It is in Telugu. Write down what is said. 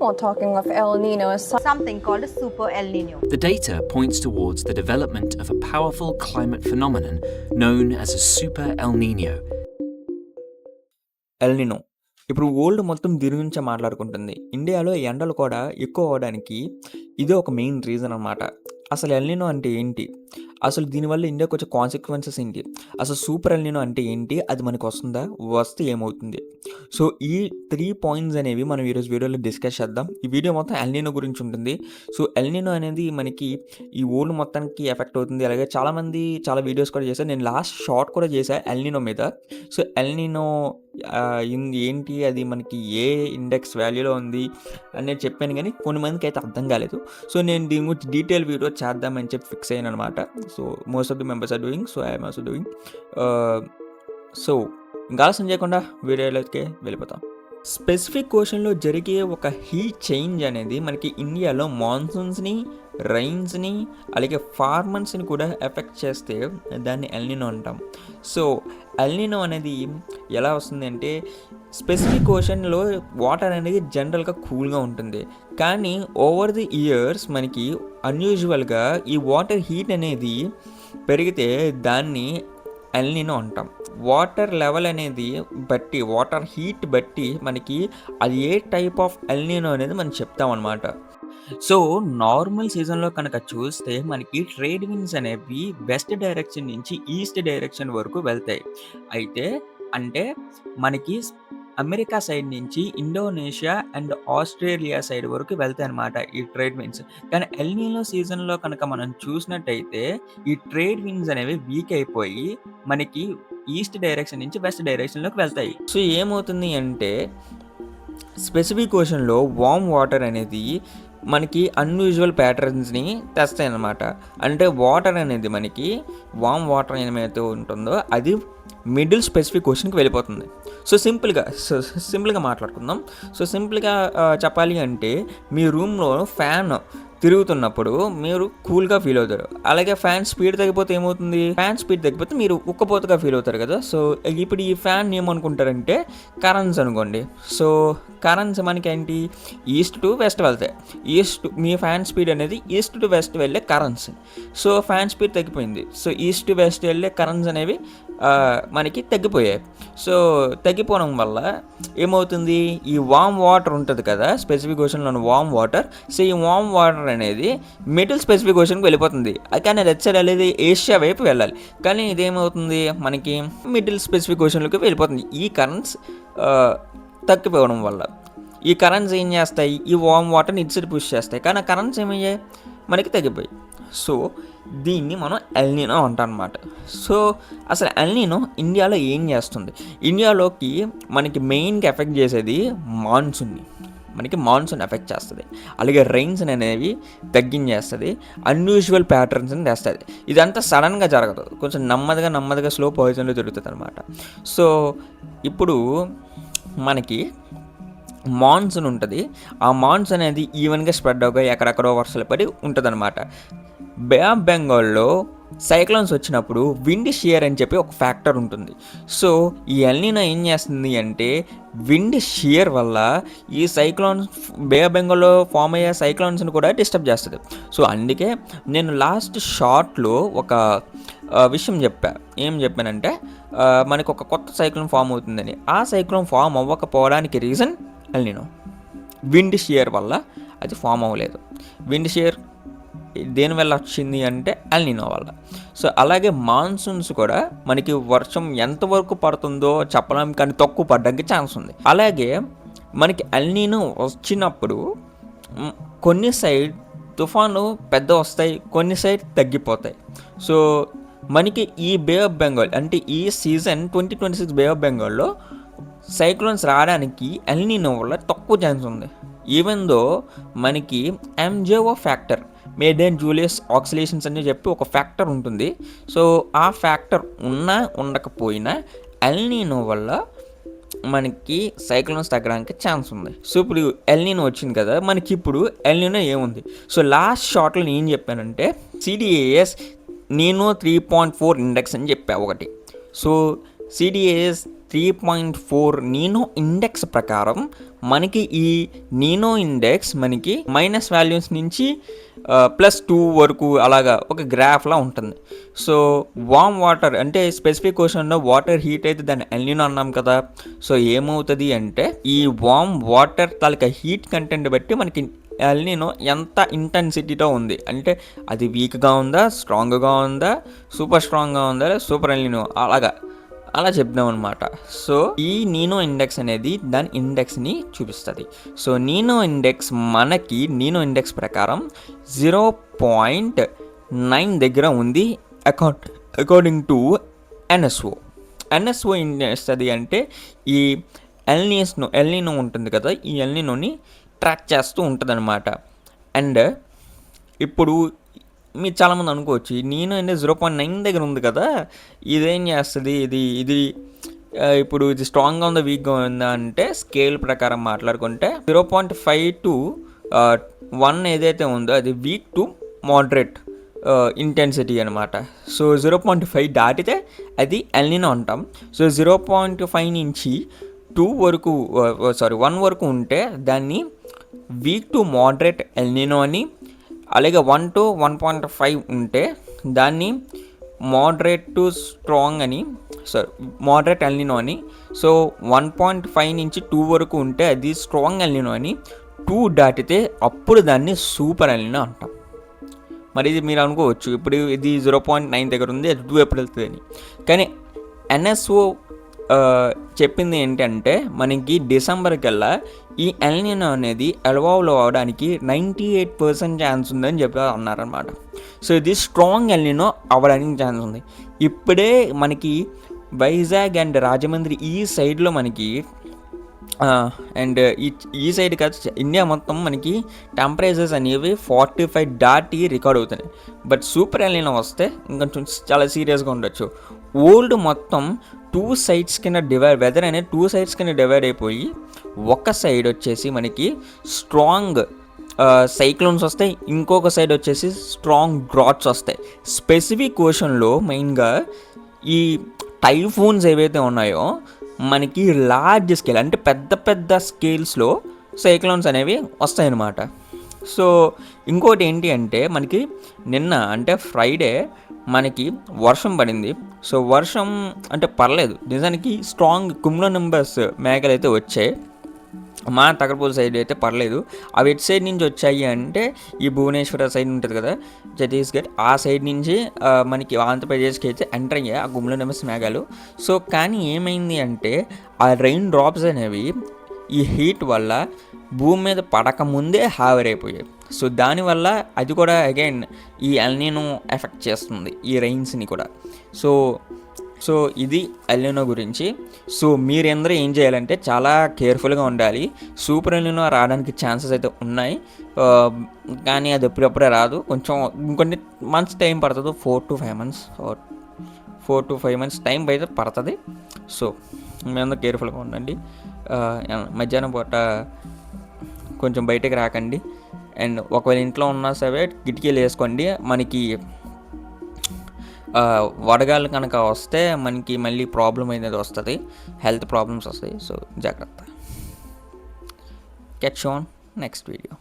People talking of El Nino as something called a super El Nino. The data points towards the development of a powerful climate phenomenon known as a super El Nino. El Niño ఇప్పుడు వరల్డ్ మొత్తం దీని గురించే మాట్లాడుకుంటుంది. ఇండియాలో ఎండలు కూడా ఎక్కువ అవ్వడానికి ఇదే ఒక మెయిన్ రీజన్ అనమాట. అసలు ఎల్నినో అంటే ఏంటి, అసలు దీనివల్ల ఇండియాకి వచ్చే కాన్సిక్వెన్సెస్ ఏంటి, అసలు సూపర్ ఎల్నినో అంటే ఏంటి, అది మనకు వస్తుందా, వస్తే ఏమవుతుంది. సో ఈ 3 పాయింట్స్ అనేవి మనం ఈరోజు వీడియోలో డిస్కస్ చేద్దాం. ఈ వీడియో మొత్తం ఎల్నినో గురించి ఉంటుంది. సో ఎల్నినో అనేది మనకి ఈ వరల్డ్ మొత్తానికి ఎఫెక్ట్ అవుతుంది. అలాగే చాలామంది చాలా వీడియోస్ కూడా చేశారు. నేను లాస్ట్ షార్ట్ కూడా చేశాను ఎల్నినో మీద. సో ఎల్నినో ఏంటి, అది మనకి ఏ ఇండెక్స్ వాల్యూలో ఉంది అనేది చెప్పాను, కానీ కొన్ని మందికి అయితే అర్థం కాలేదు. సో నేను దీని గురించి డీటెయిల్ వీడియో చేద్దామని చెప్పి ఫిక్స్ అయ్యాను అనమాట. So most of the members are doing, so I'm also doing. So ఇంకా ఆలస్యం చేయకుండా వీడియోలోకి వెళ్ళిపోతాం. స్పెసిఫిక్ క్వశ్చన్లో జరిగే ఒక హీట్ చేంజ్ అనేది మనకి ఇండియాలో మాన్సూన్స్ని, రైన్స్ని, అలాగే ఫార్మర్స్ని కూడా ఎఫెక్ట్ చేస్తే దాన్ని ఎల్నినో అంటాం. సో ఎల్నినో అనేది ఎలా వస్తుంది అంటే, స్పెసిఫిక్ ఓషన్లో వాటర్ అనేది జనరల్గా కూల్గా ఉంటుంది, కానీ ఓవర్ ది ఇయర్స్ మనకి అన్యూజువల్గా ఈ వాటర్ హీట్ అనేది పెరిగితే దాన్ని ఎల్నినో అంటాం. వాటర్ లెవెల్ అనేది బట్టి, వాటర్ హీట్ బట్టి మనకి అది ఏ టైప్ ఆఫ్ ఎల్నినో అనేది మనం చెప్తాం అనమాట. సో నార్మల్ సీజన్లో కనుక చూస్తే మనకి ట్రేడ్ విండ్స్ అనేవి వెస్ట్ డైరెక్షన్ నుంచి ఈస్ట్ డైరెక్షన్ వరకు వెళ్తాయి. అయితే అంటే మనకి అమెరికా సైడ్ నుంచి ఇండోనేషియా అండ్ ఆస్ట్రేలియా సైడ్ వరకు వెళ్తాయి అనమాట ఈ ట్రేడ్ విండ్స్. కానీ ఎల్నినో సీజన్లో కనుక మనం చూసినట్టయితే ఈ ట్రేడ్ విండ్స్ అనేవి వీక్ అయిపోయి మనకి ఈస్ట్ డైరెక్షన్ నుంచి వెస్ట్ డైరెక్షన్లోకి వెళ్తాయి. సో ఏమవుతుంది అంటే, స్పెసిఫిక్ ఓషన్లో వార్మ్ వాటర్ అనేది మనకి అన్యూజువల్ ప్యాటర్న్స్ని తెస్తాయి అన్నమాట. అంటే వాటర్ అనేది మనకి వార్మ్ వాటర్ ఏమైతే ఉంటుందో అది మిడిల్ స్పెసిఫిక్ ఓషన్కి వెళ్ళిపోతుంది. సో సింపుల్గా మాట్లాడుకుందాం. సో సింపుల్గా చెప్పాలి అంటే, మీ రూమ్లో ఫ్యాన్ తిరుగుతున్నప్పుడు మీరు కూల్గా ఫీల్ అవుతారు. అలాగే ఫ్యాన్ స్పీడ్ తగ్గిపోతే ఏమవుతుంది, ఫ్యాన్ స్పీడ్ తగ్గిపోతే మీరు ఉక్కపోతగా ఫీల్ అవుతారు కదా. సో ఇప్పుడు ఈ ఫ్యాన్ ఏమనుకుంటారంటే కరెంట్స్ అనుకోండి. సో కరెంట్స్ మనకి ఏంటి, ఈస్ట్ టు వెస్ట్ వెళ్తాయి. మీ ఫ్యాన్ స్పీడ్ అనేది ఈస్ట్ టు వెస్ట్ వెళ్ళే కరెంట్స్. సో ఫ్యాన్ స్పీడ్ తగ్గిపోయింది. సో ఈస్ట్ టు వెస్ట్ వెళ్ళే కరెంట్స్ అనేవి మనకి తగ్గిపోయాయి. సో తగ్గిపోవడం వల్ల ఏమవుతుంది, ఈ వార్మ్ వాటర్ ఉంటుంది కదా స్పెసిఫిక్ ఓషన్లోని వార్మ్ వాటర్. సో ఈ వార్మ్ వాటర్ అనేది మిడిల్ స్పెసిఫిక్ ఓషన్కి వెళ్ళిపోతుంది. కానీ అది ఎచ్చడ్ అనేది ఏషియా వైపు వెళ్ళాలి, కానీ ఇదేమవుతుంది మనకి మిడిల్ స్పెసిఫిక్ ఓషన్లోకి వెళ్ళిపోతుంది. ఈ కరెంట్స్ తగ్గిపోవడం వల్ల ఈ కరెంట్స్ ఏం చేస్తాయి, ఈ వార్మ్ వాటర్ని ఇటు సైడ్ పుష్ చేస్తాయి, కానీ ఆ కరెంట్స్ ఏమయ్యాయి మనకి తగ్గిపోయాయి. సో దీన్ని మనం ఎల్నినో అంటాం అన్నమాట. సో అసలు ఎల్నినో ఇండియాలో ఏం చేస్తుంది, ఇండియాలోకి మనకి మెయిన్గా ఎఫెక్ట్ చేసేది మాన్సూన్ని. మనకి మాన్సూన్ ఎఫెక్ట్ చేస్తుంది, అలాగే రైన్స్ అనేవి తగ్గించేస్తుంది, అన్యూజువల్ ప్యాటర్న్స్ని తెస్తుంది. ఇదంతా సడన్గా జరగదు, కొంచెం నెమ్మదిగా స్లో పాయిజన్లో జరుగుతుంది అనమాట. సో ఇప్పుడు మనకి మాన్సూన్ ఉంటుంది. ఆ మాన్సూన్ అనేది ఈవెన్గా స్ప్రెడ్ అవుగా ఎక్కడెక్కడో వర్షాలు పడి ఉంటుంది అనమాట. బే ఆఫ్ బెంగాల్లో సైక్లోన్స్ వచ్చినప్పుడు విండ్ షియర్ అని చెప్పి ఒక ఫ్యాక్టర్ ఉంటుంది. సో ఈ ఎల్నినో ఏం చేస్తుంది అంటే, విండ్ షియర్ వల్ల ఈ సైక్లోన్స్, బే ఆఫ్ బెంగాల్లో ఫామ్ అయ్యే సైక్లోన్స్ని కూడా డిస్టర్బ్ చేస్తుంది. సో అందుకే నేను లాస్ట్ షార్ట్లో ఒక విషయం ఏం చెప్పానంటే, మనకు ఒక కొత్త సైక్లోన్ ఫామ్ అవుతుందని. ఆ సైక్లోన్ ఫామ్ అవ్వకపోవడానికి రీజన్ ఎల్నినో. విండ్ షియర్ వల్ల అది ఫామ్ అవ్వలేదు. విండ్ షియర్ దేనివల్ల వచ్చింది అంటే ఎల్నినో వల్ల. సో అలాగే మాన్సూన్స్ కూడా మనకి వర్షం ఎంతవరకు పడుతుందో చెప్పలేం, కానీ తక్కువ పడడానికి ఛాన్స్ ఉంది. అలాగే మనకి ఎల్నినో వచ్చినప్పుడు కొన్ని సైడ్ తుఫాను పెద్ద వస్తాయి, కొన్ని సైడ్ తగ్గిపోతాయి. సో మనకి ఈ బే ఆఫ్ బెంగాల్ అంటే ఈ సీజన్ 2026 బే ఆఫ్ బెంగాల్లో సైక్లోన్స్ రావడానికి ఎల్నినో వల్ల తక్కువ ఛాన్స్ ఉంది. ఈవెన్ దో మనకి ఎంజేఓ ఫ్యాక్టర్, మేడెన్ జూలియస్ ఆక్సిలేషన్స్ అని చెప్పి ఒక ఫ్యాక్టర్ ఉంటుంది. సో ఆ ఫ్యాక్టర్ ఉన్నా ఉండకపోయినా ఎల్నినో వల్ల మనకి సైక్లోన్స్ తగ్గడానికి ఛాన్స్ ఉంది. సో ఇప్పుడు ఎల్నినో వచ్చింది కదా, మనకి ఇప్పుడు ఎల్నినో ఏముంది. సో లాస్ట్ షార్ట్లో నేను ఏం చెప్పానంటే, CDAS నేను 3.4 ఇండెక్స్ అని చెప్పా ఒకటి. సో CDAS 3.4 నీనో ఇండెక్స్ ప్రకారం మనకి ఈ నీనో ఇండెక్స్ మనకి మైనస్ వాల్యూస్ నుంచి +2 వరకు అలాగా ఒక గ్రాఫ్లా ఉంటుంది. సో వామ్ వాటర్ అంటే స్పెసిఫిక్ క్వశ్చన్లో వాటర్ హీట్ అయితే దాన్ని ఎల్నినో అన్నాం కదా. సో ఏమవుతుంది అంటే ఈ వామ్ వాటర్ తాలూకా హీట్ కంటెంట్ బట్టి మనకి ఎల్నినో ఎంత ఇంటెన్సిటీతో ఉంది, అంటే అది వీక్గా ఉందా, స్ట్రాంగ్గా ఉందా, సూపర్ స్ట్రాంగ్గా ఉందా, సూపర్ ఎల్నినో అలా చెప్దాం అనమాట. సో ఈ నీనో ఇండెక్స్ అనేది దాని ఇండెక్స్ని చూపిస్తుంది. సో నీనో ఇండెక్స్ ప్రకారం 0.9 దగ్గర ఉంది అకార్డింగ్ టు ఎన్ఎస్ఓ ఏం చేస్తుంది అంటే ఈ ఎల్నినో ఉంటుంది కదా, ఈ ఎల్నినోని ట్రాక్ చేస్తూ ఉంటుంది అనమాట. అండ్ ఇప్పుడు మీరు చాలామంది అనుకోవచ్చు నీనో అనేది 0.9 దగ్గర ఉంది కదా, ఇదేం చేస్తుంది, ఇది ఇప్పుడు ఇది స్ట్రాంగ్గా ఉందా వీక్గా ఉందా అంటే స్కేల్ ప్రకారం మాట్లాడుకుంటే 0.5 to 1 ఏదైతే ఉందో అది వీక్ టు మోడరేట్ ఇంటెన్సిటీ అనమాట. సో 0.5 దాటితే అది ఎల్నినో అంటాం. సో 0.5 నుంచి 1 వరకు ఉంటే దాన్ని వీక్ టు మోడరేట్ ఎల్నినో అని, అలాగే 1 to 1.5 ఉంటే దాన్ని మోడరేట్ టు స్ట్రాంగ్ అని, మోడరేట్ ఎల్నినో అని. సో 1.5 నుంచి 2 వరకు ఉంటే అది స్ట్రాంగ్ ఎల్నినో అని, 2 దాటితే అప్పుడు దాన్ని సూపర్ ఎల్నినో అంటాం. మరి ఇది మీరు అనుకోవచ్చు ఇప్పుడు ఇది 0.9 దగ్గర ఉంది, అది 2 ఎప్పుడు వెళ్తుంది అని. కానీ ఎన్ఎస్ఓ చెప్పింది ఏంటంటే మనకి డిసెంబర్ కల్లా ఈ ఎల్నినో అనేది ఎవాల్వ్ అవ్వడానికి 98% ఛాన్స్ ఉందని చెప్పి అన్నారనమాట. సో ఇది స్ట్రాంగ్ ఎల్నినో అవ్వడానికి ఛాన్స్ ఉంది. ఇప్పుడే మనకి వైజాగ్ అండ్ రాజమండ్రి ఈ సైడ్లో మనకి అండ్ ఈ సైడ్ కాదు ఇండియా మొత్తం మనకి టెంపరేచర్స్ అనేవి 45 దాటి రికార్డ్ అవుతున్నాయి. బట్ సూపర్ ఎల్నినో వస్తే ఇంకొంచెం చాలా సీరియస్గా ఉండొచ్చు. వరల్డ్ మొత్తం 2 sides కింద వెదర్ అనేది 2 sides కింద డివైడ్ అయిపోయి ఒక సైడ్ వచ్చేసి మనకి స్ట్రాంగ్ సైక్లోన్స్ వస్తాయి, ఇంకొక సైడ్ వచ్చేసి స్ట్రాంగ్ డ్రాట్స్ వస్తాయి. స్పెసిఫిక్ క్వశ్చన్లో మెయిన్గా ఈ టైఫూన్స్ ఏవైతే ఉన్నాయో మనకి లార్జ్ స్కేల్ అంటే పెద్ద స్కేల్స్లో సైక్లోన్స్ అనేవి వస్తాయన్నమాట. సో ఇంకోటి ఏంటి అంటే మనకి నిన్న అంటే ఫ్రైడే మనకి వర్షం పడింది. సో వర్షం అంటే పర్లేదు, నిజానికి స్ట్రాంగ్ కుమ్లో నెంబర్స్ మేఘాలు అయితే వచ్చాయి. మా తగరపూల్ సైడ్ అయితే పర్లేదు. అవి ఎటు సైడ్ నుంచి వచ్చాయి అంటే ఈ భువనేశ్వర సైడ్ ఉంటుంది కదా ఛత్తీస్గఢ్, ఆ సైడ్ నుంచి మనకి ఆంధ్రప్రదేశ్కి అయితే ఎంటర్ అయ్యాయి ఆ కుమ్లో నెంబర్స్ మేఘాలు. సో కానీ ఏమైంది అంటే ఆ రెయిన్ డ్రాప్స్ అనేవి ఈ హీట్ వల్ల భూమి మీద పడక ముందే ఆవిరైపోయాయి. సో దానివల్ల అది కూడా అగైన్ ఈ ఎల్నినో ఎఫెక్ట్ చేస్తుంది ఈ రెయిన్స్ని కూడా. సో ఇది ఎల్నినో గురించి. సో మీరందరూ ఏం చేయాలంటే చాలా కేర్ఫుల్గా ఉండాలి. సూపర్ ఎల్నినో రావడానికి ఛాన్సెస్ అయితే ఉన్నాయి, కానీ అది ఎప్పుడప్పుడే రాదు, కొంచెం ఇంకొన్ని మంత్స్ టైం పడుతుంది. 4 to 5 months టైం అయితే పడుతుంది. సో మీరందరూ కేర్ఫుల్గా ఉండండి. మధ్యాహ్నం పూట కొంచెం బయటకు రాకండి. అండ్ ఒకవేళ ఇంట్లో ఉన్నా సరే కిటికీలు వేసుకోండి. మనకి వడగాలు కనుక వస్తే మనకి మళ్ళీ ప్రాబ్లం అనేది వస్తుంది, హెల్త్ ప్రాబ్లమ్స్ వస్తాయి. సో జాగ్రత్త. Catch on next video.